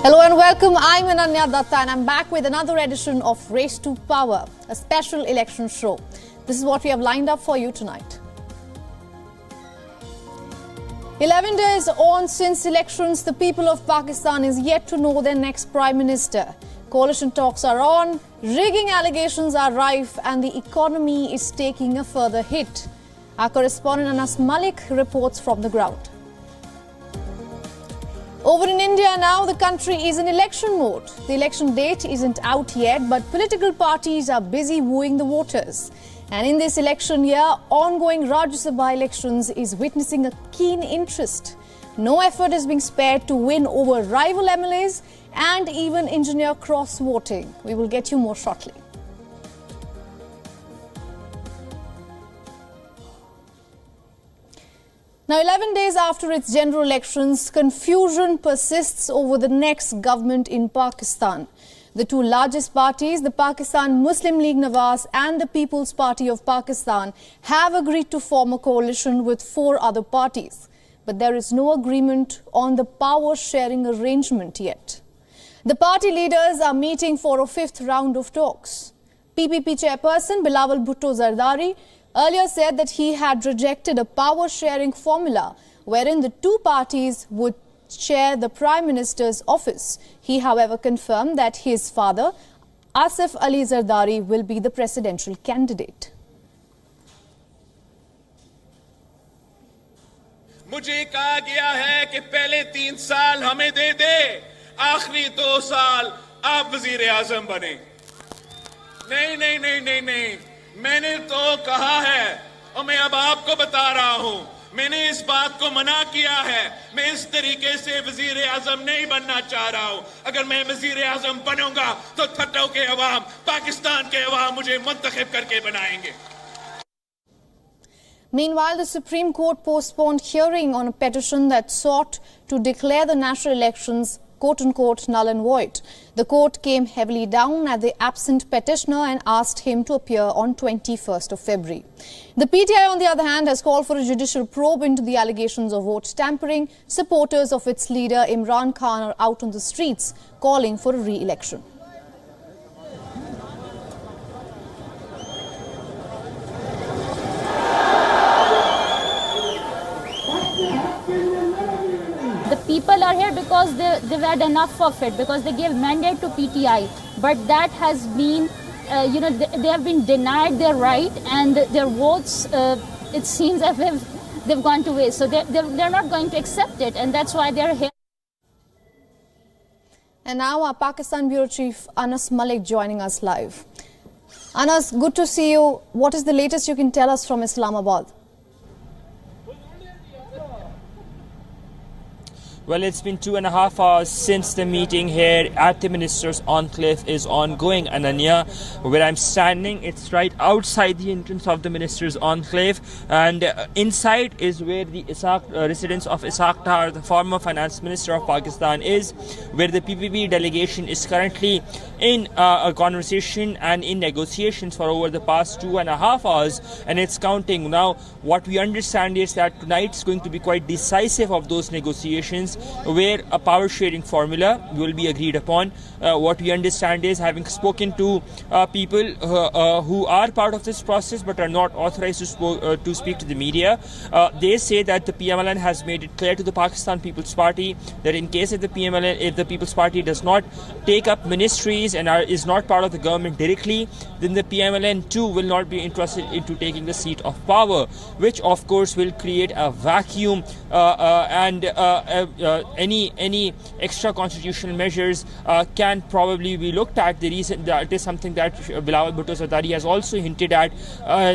Hello and welcome. I'm Ananya Datta and I'm back with another edition of Race to Power, a special election show. This is what we have lined up for you tonight. 11 days on since elections, the people of Pakistan is yet to know their next Prime Minister. Coalition talks are on, rigging allegations are rife and the economy is taking a further hit. Our correspondent Anas Malik reports from the ground. Over in India now, the country is in election mode. The election date isn't out yet, but political parties are busy wooing the voters. And in this election year, ongoing Rajya Sabha elections is witnessing a keen interest. No effort is being spared to win over rival MLAs and even engineer cross-voting. We will get you more shortly. Now, 11 days after its general elections, confusion persists over the next government in Pakistan. The two largest parties, the Pakistan Muslim League Nawaz and the People's Party of Pakistan, have agreed to form a coalition with 4 other parties. But there is no agreement on the power-sharing arrangement yet. The party leaders are meeting for a 5th round of talks. PPP chairperson Bilawal Bhutto Zardari earlier said that he had rejected a power-sharing formula wherein the two parties would share the Prime Minister's office. He, however, confirmed that his father, Asif Ali Zardari, will be the presidential candidate. मुझे कहा गया है कि पहले 3 साल हमें दे दे, आखिरी 2 साल आप वजीर आजम बने। नहीं नहीं नहीं नहीं नहीं, मैंने तो कहा है और मैं अब आपको बता रहा हूं, मैंने इस बात को मना किया है। मैं इस तरीके से वजीर आजम नहीं बनना चाह रहा हूं। अगर मैं वजीर आजम बनूंगा तो थट्टो के अवाम, पाकिस्तान के अवाम मुझे मुंतखब करके बनाएंगे। Meanwhile, the Supreme Court postponed hearing on a petition that sought to declare the national elections quote-unquote null and void. The court came heavily down at the absent petitioner and asked him to appear on 21st of February. The PTI, on the other hand, has called for a judicial probe into the allegations of vote tampering. Supporters of its leader Imran Khan are out on the streets calling for a re-election. People are here because they've had enough of it, because they gave mandate to PTI. But that has been, they have been denied their right, and their votes, it seems as if they've gone to waste. So they're not going to accept it, and that's why they're here. And now our Pakistan Bureau Chief Anas Malik joining us live. Anas, good to see you. What is the latest you can tell us from Islamabad? Well, it's been 2.5 hours since the meeting here at the Ministers' Enclave is ongoing, Ananya. Where I'm standing, it's right outside the entrance of the Ministers' Enclave, and inside is where the residence of Ishaq Dar, the former Finance Minister of Pakistan, is, where the PPP delegation is currently in a conversation and in negotiations for over the past 2.5 hours, and it's counting. Now, what we understand is that tonight's going to be quite decisive of those negotiations, where a power sharing formula will be agreed upon. What we understand is, having spoken to people who are part of this process but are not authorized to speak to the media, they say that the PMLN has made it clear to the Pakistan People's Party that in case if the People's Party does not take up ministries and is not part of the government directly, then the PMLN too will not be interested into taking the seat of power, which of course will create a vacuum and any extra constitutional measures can probably be looked at. The reason that is something that Bilawal Bhutto Zardari has also hinted at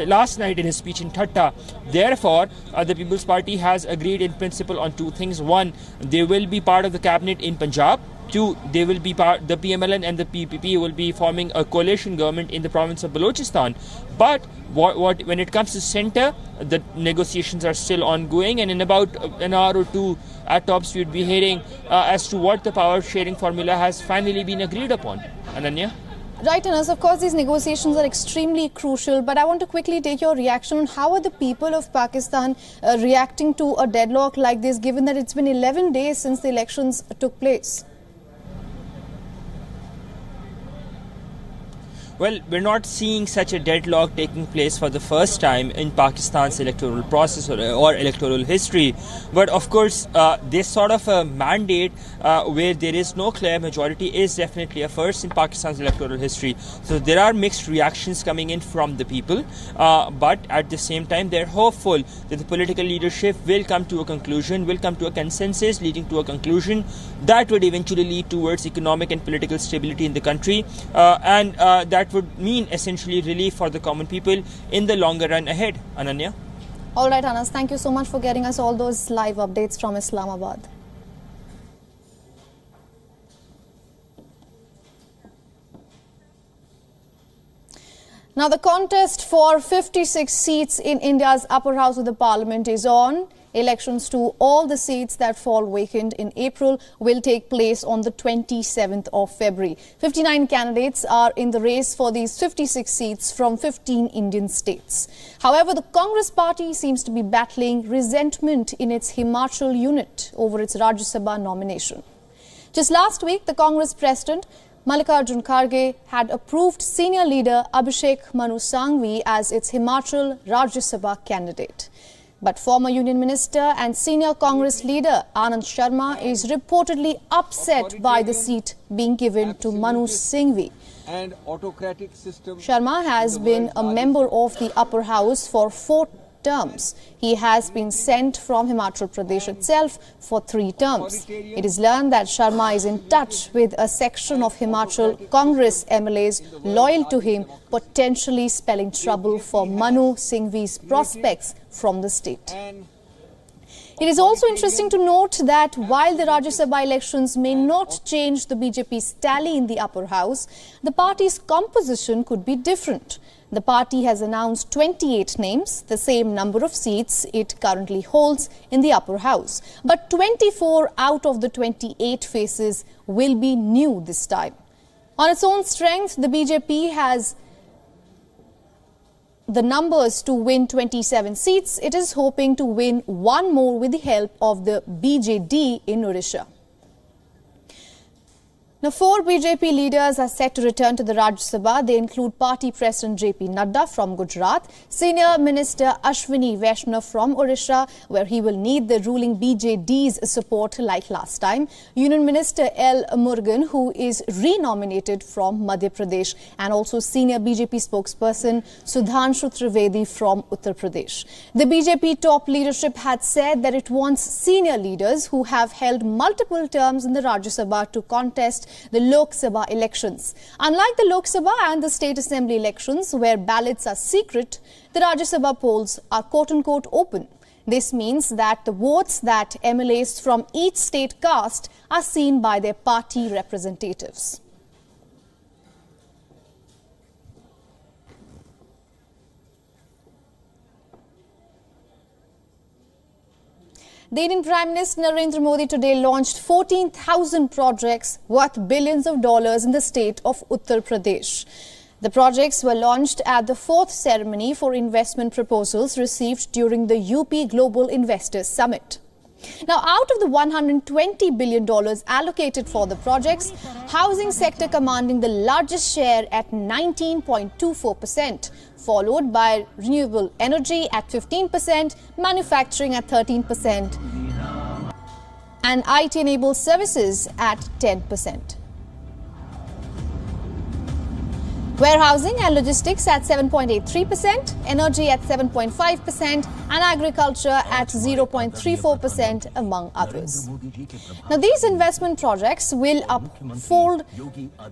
last night in his speech in Thatta. Therefore, the People's Party has agreed in principle on two things. One, they will be part of the cabinet in Punjab. Two, they will be the PMLN and the PPP will be forming a coalition government in the province of Balochistan. But when it comes to centre, the negotiations are still ongoing, and in about an hour or two at tops, we'd be hearing as to what the power sharing formula has finally been agreed upon. Ananya? Right, Anas, of course these negotiations are extremely crucial, but I want to quickly take your reaction on how are the people of Pakistan reacting to a deadlock like this, given that it's been 11 days since the elections took place. Well, we're not seeing such a deadlock taking place for the first time in Pakistan's electoral process or electoral history. But of course, this sort of a mandate where there is no clear majority is definitely a first in Pakistan's electoral history. So there are mixed reactions coming in from the people. But at the same time, they're hopeful that the political leadership will come to a conclusion, will come to a consensus leading to a conclusion that would eventually lead towards economic and political stability in the country. And that would mean essentially relief for the common people in the longer run ahead. Ananya? All right, Anas, thank you so much for getting us all those live updates from Islamabad. Now, the contest for 56 seats in India's upper house of the parliament is on. Elections to all the seats that fall vacant in April will take place on the 27th of February. 59 candidates are in the race for these 56 seats from 15 Indian states. However, the Congress party seems to be battling resentment in its Himachal unit over its Rajya Sabha nomination. Just last week, the Congress president Mallikarjun Kharge had approved senior leader Abhishek Manu Singhvi as its Himachal Rajya Sabha candidate. But former Union Minister and senior Congress leader Anand Sharma is reportedly upset by the seat being given to Manu Singhvi. And autocratic system. Sharma has been a member of the upper house for 4 terms. He has been sent from Himachal Pradesh itself for 3 terms. It is learned that Sharma is in touch with a section of Himachal Congress MLAs loyal to him, potentially spelling trouble for Manu Singhvi's prospects from the state. It is also interesting to note that while the Rajya Sabha elections may not change the BJP's tally in the upper house, the party's composition could be different. The party has announced 28 names, the same number of seats it currently holds in the upper house. But 24 out of the 28 faces will be new this time. On its own strength, the BJP has the numbers to win 27 seats. It is hoping to win 1 more with the help of the BJD in Odisha. Now, 4 BJP leaders are set to return to the Rajya Sabha. They include Party President JP Nadda from Gujarat, Senior Minister Ashwini Vaishnav from Odisha, where he will need the ruling BJD's support like last time, Union Minister L. Murugan, who is re-nominated from Madhya Pradesh, and also Senior BJP spokesperson Sudhanshu Trivedi from Uttar Pradesh. The BJP top leadership had said that it wants senior leaders who have held multiple terms in the Rajya Sabha to contest the Lok Sabha elections. Unlike the Lok Sabha and the State Assembly elections, where ballots are secret, the Rajya Sabha polls are quote-unquote open. This means that the votes that MLAs from each state cast are seen by their party representatives. The Indian Prime Minister Narendra Modi today launched 14,000 projects worth billions of dollars in the state of Uttar Pradesh. The projects were launched at the 4th ceremony for investment proposals received during the UP Global Investors Summit. Now, out of the $120 billion allocated for the projects, housing sector commanding the largest share at 19.24%, followed by renewable energy at 15%, manufacturing at 13%, and IT-enabled services at 10%. Warehousing and logistics at 7.83%, energy at 7.5%, and agriculture at 0.34%, among others. Now, these investment projects will unfold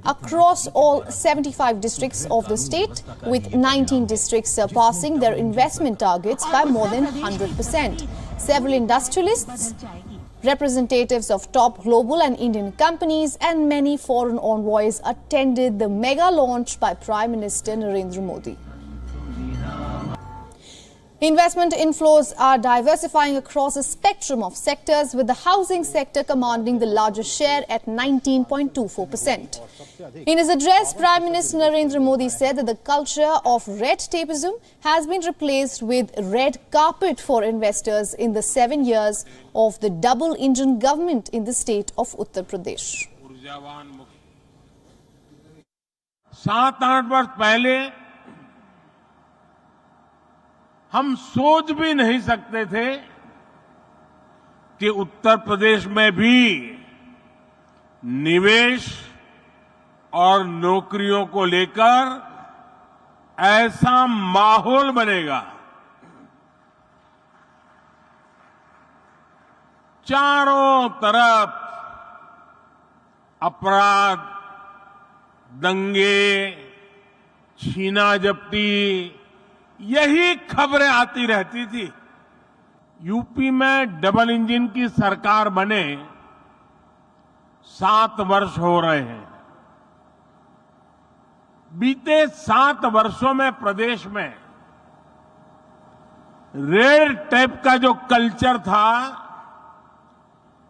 across all 75 districts of the state, with 19 districts surpassing their investment targets by more than 100%. Several industrialists, representatives of top global and Indian companies, and many foreign envoys attended the mega launch by Prime Minister Narendra Modi. Investment inflows are diversifying across a spectrum of sectors, with the housing sector commanding the largest share at 19.24%. In his address, Prime Minister Narendra Modi said that the culture of red tapeism has been replaced with red carpet for investors in the 7 years of the double-engine government in the state of Uttar Pradesh. 7-8 वर्ष पहले हम सोच भी नहीं सकते थे कि उत्तर प्रदेश में भी निवेश और नौकरियों को लेकर ऐसा माहौल बनेगा। चारों तरफ अपराध, दंगे, छीना जब्ती, यही खबरें आती रहती थी। यूपी में डबल इंजन की सरकार बने 7 वर्ष हो रहे हैं। बीते 7 वर्षों में प्रदेश में रेड टेप का जो कल्चर था,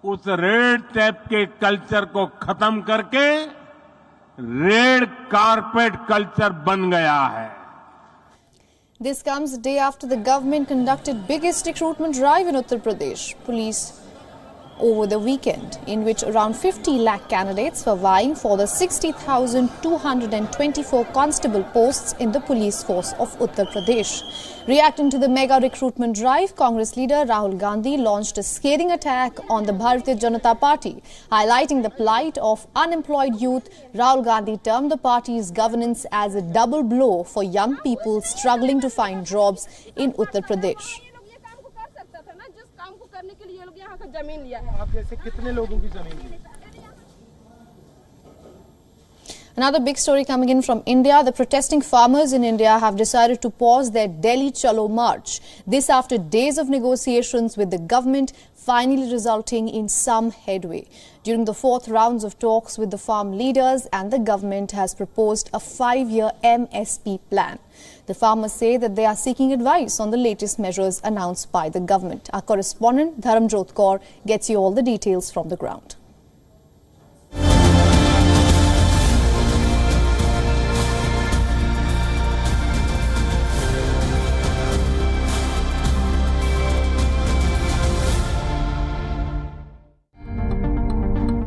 उस रेड टेप के कल्चर को खत्म करके रेड कारपेट कल्चर बन गया है। This comes a day after the government conducted biggest recruitment drive in Uttar Pradesh Police over the weekend, in which around 50 lakh candidates were vying for the 60,224 constable posts in the police force of Uttar Pradesh. Reacting to the mega recruitment drive, Congress leader Rahul Gandhi launched a scathing attack on the Bharatiya Janata Party. Highlighting the plight of unemployed youth, Rahul Gandhi termed the party's governance as a double blow for young people struggling to find jobs in Uttar Pradesh. Another big story coming in from India. The protesting farmers in India have decided to pause their Delhi Chalo march. This after days of negotiations with the government, finally resulting in some headway. During the 4th rounds of talks with the farm leaders, and the government has proposed a 5-year MSP plan. The farmers say that they are seeking advice on the latest measures announced by the government. Our correspondent Dharamjot Kaur gets you all the details from the ground.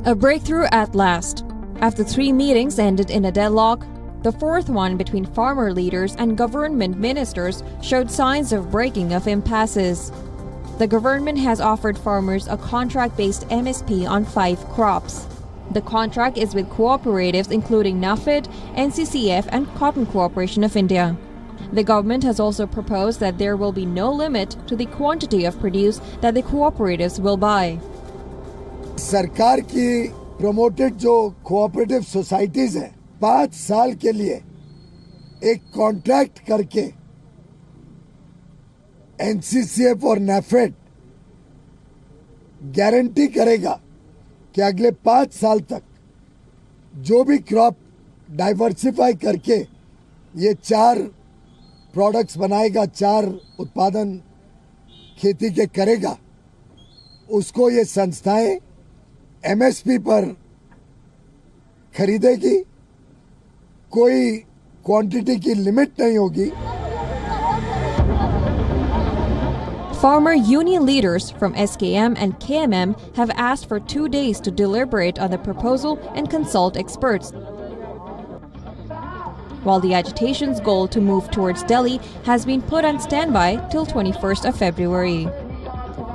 A breakthrough at last. After 3 meetings ended in a deadlock, the 4th one between farmer leaders and government ministers showed signs of breaking of impasses. The government has offered farmers a contract-based MSP on 5 crops. The contract is with cooperatives including NAFED, NCCF and Cotton Corporation of India. The government has also proposed that there will be no limit to the quantity of produce that the cooperatives will buy. सरकार की promoted जो cooperative societies हैं 5 साल के लिए एक contract करके NCCF और नैफेड गारंटी करेगा कि अगले 5 साल तक जो भी क्रॉप डाइवर्सिफाई करके ये 4 प्रोडक्ट्स बनाएगा, 4 उत्पादन खेती के करेगा, उसको ये संस्थाएं एमएसपी पर खरीदेगी। कोई क्वांटिटी की लिमिट नहीं होगी। Farmer union leaders from SKM and KMM have asked for 2 days to deliberate on the proposal and consult experts, while the agitation's goal to move towards Delhi has been put on standby till 21st of February.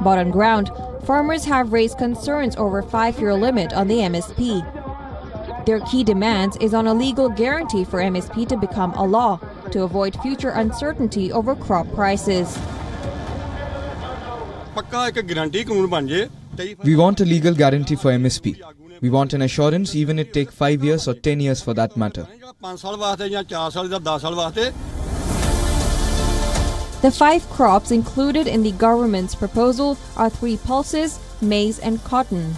But on ground, farmers have raised concerns over 5-year limit on the MSP. Their key demands is on a legal guarantee for MSP to become a law to avoid future uncertainty over crop prices. We want a legal guarantee for MSP. We want an assurance, even if it takes 5 years or 10 years for that matter. The 5 crops included in the government's proposal are 3 pulses, maize and cotton.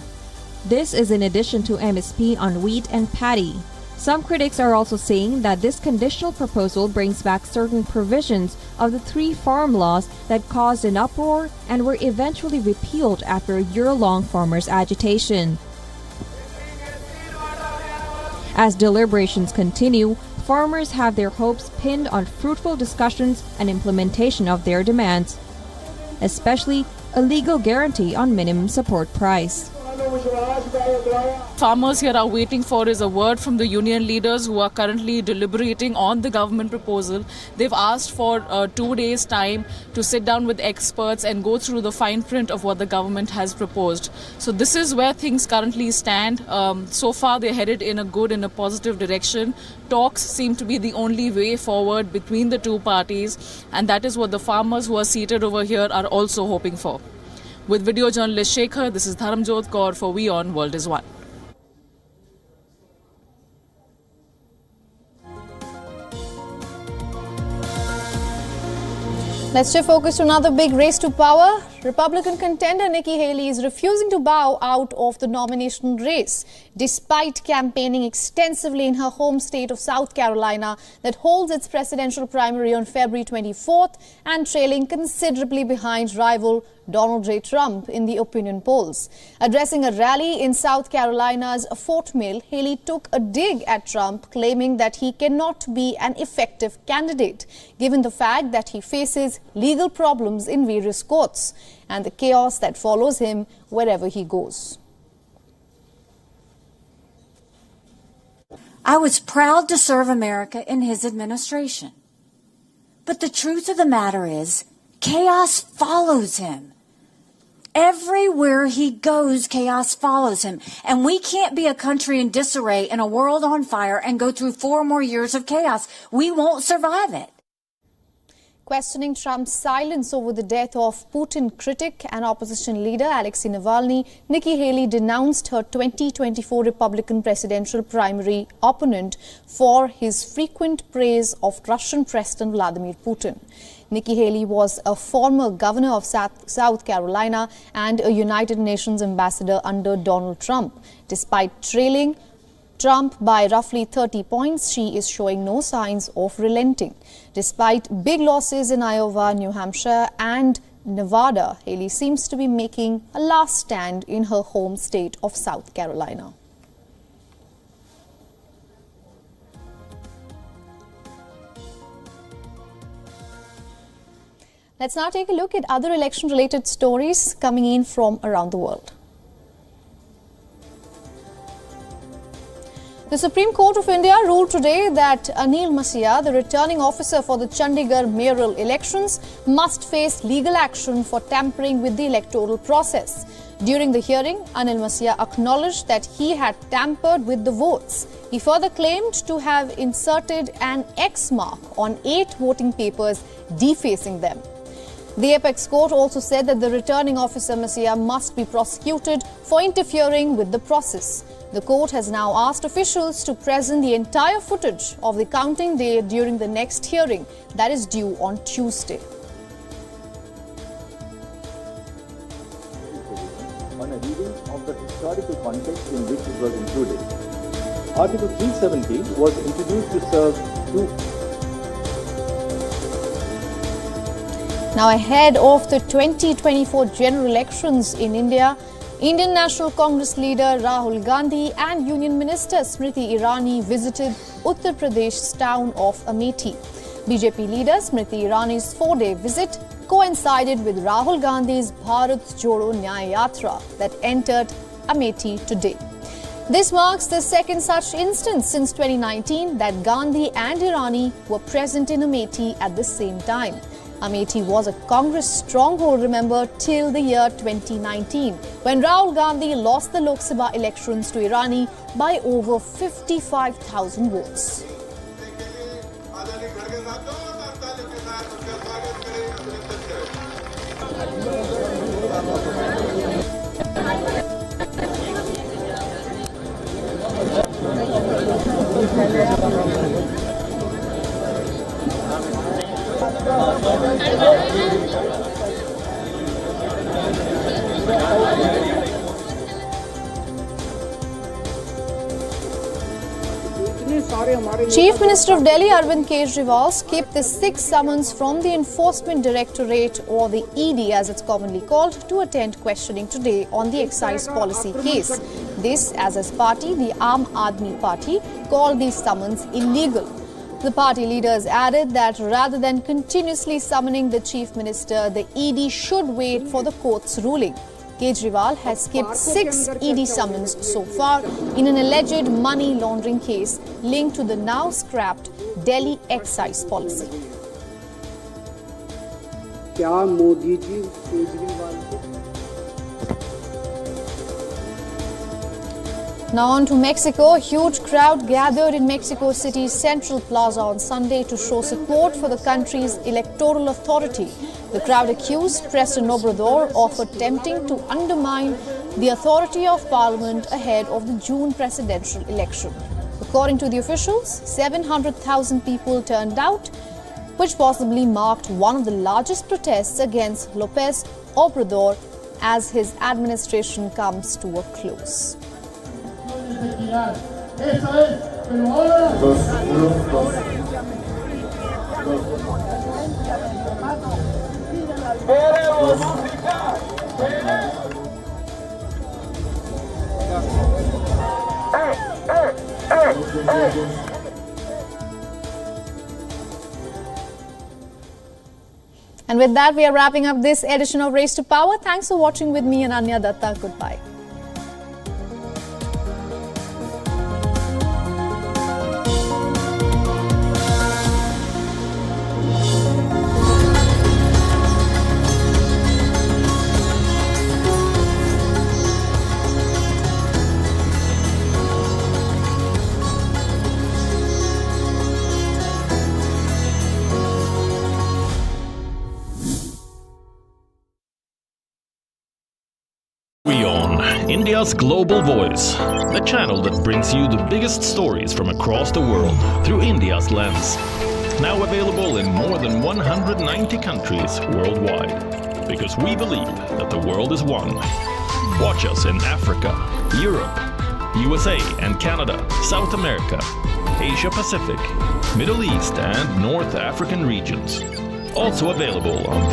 This is in addition to MSP on wheat and paddy. Some critics are also saying that this conditional proposal brings back certain provisions of the 3 farm laws that caused an uproar and were eventually repealed after a year-long farmers' agitation. As deliberations continue, farmers have their hopes pinned on fruitful discussions and implementation of their demands, especially a legal guarantee on minimum support price. Farmers here are waiting for is a word from the union leaders who are currently deliberating on the government proposal. They've asked for 2 days' time to sit down with experts and go through the fine print of what the government has proposed. So this is where things currently stand. So far they're headed in a positive direction. Talks seem to be the only way forward between the two parties, and that is what the farmers who are seated over here are also hoping for. With video journalist Shekhar, this is Dharamjot Kaur for WION World is One. Let's shift focus to another big race to power. Republican contender Nikki Haley is refusing to bow out of the nomination race, despite campaigning extensively in her home state of South Carolina that holds its presidential primary on February 24th and trailing considerably behind rival Donald J. Trump in the opinion polls. Addressing a rally in South Carolina's Fort Mill, Haley took a dig at Trump, claiming that he cannot be an effective candidate, given the fact that he faces legal problems in various courts and the chaos that follows him wherever he goes. I was proud to serve America in his administration. But the truth of the matter is, chaos follows him. Everywhere he goes, chaos follows him. And we can't be a country in disarray and a world on fire and go through 4 more years of chaos. We won't survive it. Questioning Trump's silence over the death of Putin critic and opposition leader Alexei Navalny, Nikki Haley denounced her 2024 Republican presidential primary opponent for his frequent praise of Russian President Vladimir Putin. Nikki Haley was a former governor of South Carolina and a United Nations ambassador under Donald Trump. Despite trailing Trump by roughly 30 points, she is showing no signs of relenting. Despite big losses in Iowa, New Hampshire and Nevada, Haley seems to be making a last stand in her home state of South Carolina. Let's now take a look at other election-related stories coming in from around the world. The Supreme Court of India ruled today that Anil Masia, the returning officer for the Chandigarh mayoral elections, must face legal action for tampering with the electoral process. During the hearing, Anil Masia acknowledged that he had tampered with the votes. He further claimed to have inserted an X mark on 8 voting papers, defacing them. The apex court also said that the returning officer Masia must be prosecuted for interfering with the process. The court has now asked officials to present the entire footage of the counting day during the next hearing that is due on Tuesday. On a reading of the historical context in which it was included. Article 370 was introduced to serve 2. Now, ahead of the 2024 general elections in India, Indian National Congress leader Rahul Gandhi and Union Minister Smriti Irani visited Uttar Pradesh's town of Amethi. BJP leader Smriti Irani's 4-day visit coincided with Rahul Gandhi's Bharat Jodo Nyaya Yatra that entered Amethi today. This marks the second such instance since 2019 that Gandhi and Irani were present in Amethi at the same time. Amethi was a Congress stronghold, remember, till the year 2019, when Rahul Gandhi lost the Lok Sabha elections to Irani by over 55,000 votes. Chief Minister of Delhi Arvind Kejriwal skipped the 6th summons from the Enforcement Directorate, or the ED as it's commonly called, to attend questioning today on the excise policy case. This as his party, the Aam Aadmi Party, called these summons illegal. The party leaders added that rather than continuously summoning the Chief Minister, the ED should wait for the court's ruling. Kejriwal has skipped 6 ED summons so far in an alleged money laundering case linked to the now scrapped Delhi excise policy. Now on to Mexico. A huge crowd gathered in Mexico City's Central Plaza on Sunday to show support for the country's electoral authority. The crowd accused President Obrador of attempting to undermine the authority of Parliament ahead of the June presidential election. According to the officials, 700,000 people turned out, which possibly marked one of the largest protests against López Obrador as his administration comes to a close. And with that, we are wrapping up this edition of Race to Power. Thanks for watching with me, Ananya Datta. Goodbye. WION, India's global voice, the channel that brings you the biggest stories from across the world through India's lens. Now available in more than 190 countries worldwide, because we believe that the world is one. Watch us in Africa, Europe, USA and Canada, South America, Asia Pacific, Middle East and North African regions. Also available on the